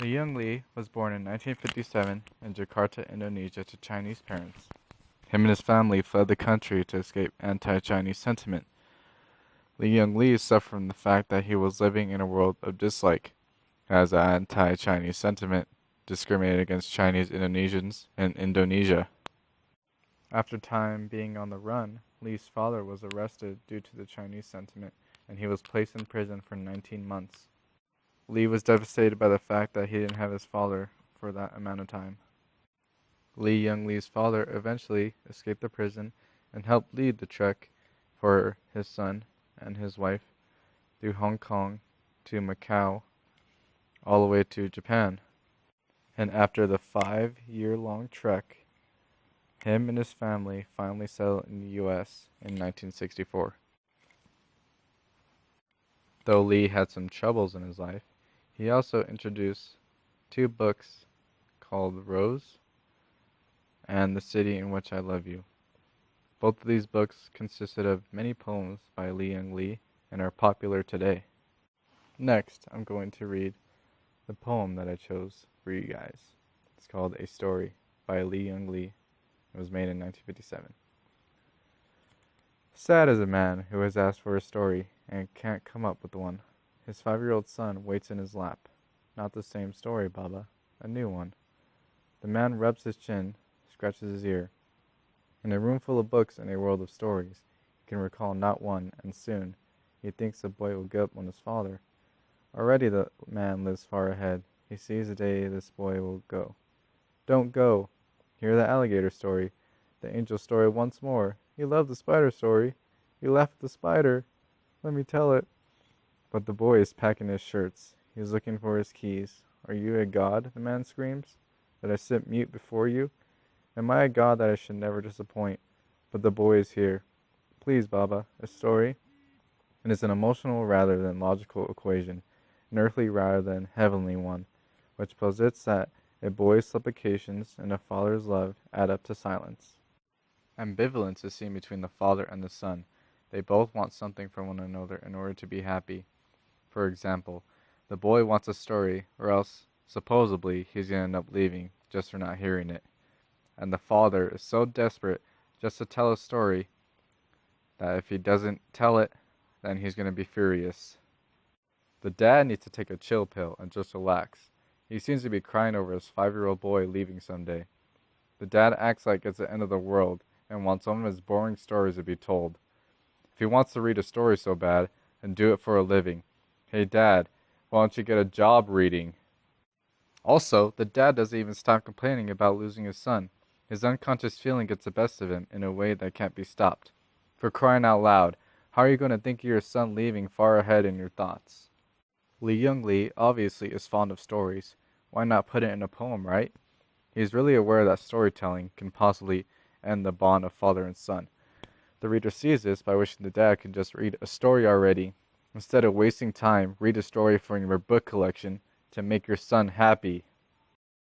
Lee Young Lee was born in 1957 in Jakarta, Indonesia to Chinese parents. Him and his family fled the country to escape anti-Chinese sentiment. Lee Young Lee suffered from the fact that he was living in a world of dislike, as anti-Chinese sentiment discriminated against Chinese Indonesians in Indonesia. After time being on the run, Lee's father was arrested due to the Chinese sentiment, and he was placed in prison for 19 months. Lee was devastated by the fact that he didn't have his father for that amount of time. Lee Young Lee's father eventually escaped the prison and helped lead the trek for his son and his wife through Hong Kong to Macau all the way to Japan. And after the 5-year-long trek, him and his family finally settled in the US in 1964. Though Lee had some troubles in his life, he also introduced 2 books called Rose and The City in Which I Love You. Both of these books consisted of many poems by Lee Young Lee and are popular today. Next, I'm going to read the poem that I chose for you guys. It's called A Story by Lee Young Lee. It was made in 1957. Sad is a man who has asked for a story and can't come up with one. His 5-year-old son waits in his lap. Not the same story, Baba. A new one. The man rubs his chin, scratches his ear. In a room full of books and a world of stories, he can recall not one, and soon he thinks the boy will give up on his father. Already the man lives far ahead. He sees the day this boy will go. Don't go. Hear the alligator story, the angel story once more. You love the spider story. You laugh at the spider. Let me tell it. But the boy is packing his shirts. He is looking for his keys. Are you a god? The man screams. That I sit mute before you? Am I a god that I should never disappoint? But the boy is here. Please, Baba, a story. It is an emotional rather than logical equation, an earthly rather than heavenly one, which posits that a boy's supplications and a father's love add up to silence. Ambivalence is seen between the father and the son. They both want something from one another in order to be happy. For example, the boy wants a story, or else, supposedly, he's going to end up leaving just for not hearing it. And the father is so desperate just to tell a story that if he doesn't tell it, then he's going to be furious. The dad needs to take a chill pill and just relax. He seems to be crying over his 5-year-old boy leaving someday. The dad acts like it's the end of the world and wants one of his boring stories to be told. If he wants to read a story so bad, then do it for a living. Hey dad, why don't you get a job reading? Also, the dad doesn't even stop complaining about losing his son. His unconscious feeling gets the best of him in a way that can't be stopped. For crying out loud, how are you going to think of your son leaving far ahead in your thoughts? Lee Young Lee obviously is fond of stories. Why not put it in a poem, right? He is really aware that storytelling can possibly end the bond of father and son. The reader sees this by wishing the dad could just read a story already. Instead of wasting time, read a story from your book collection to make your son happy.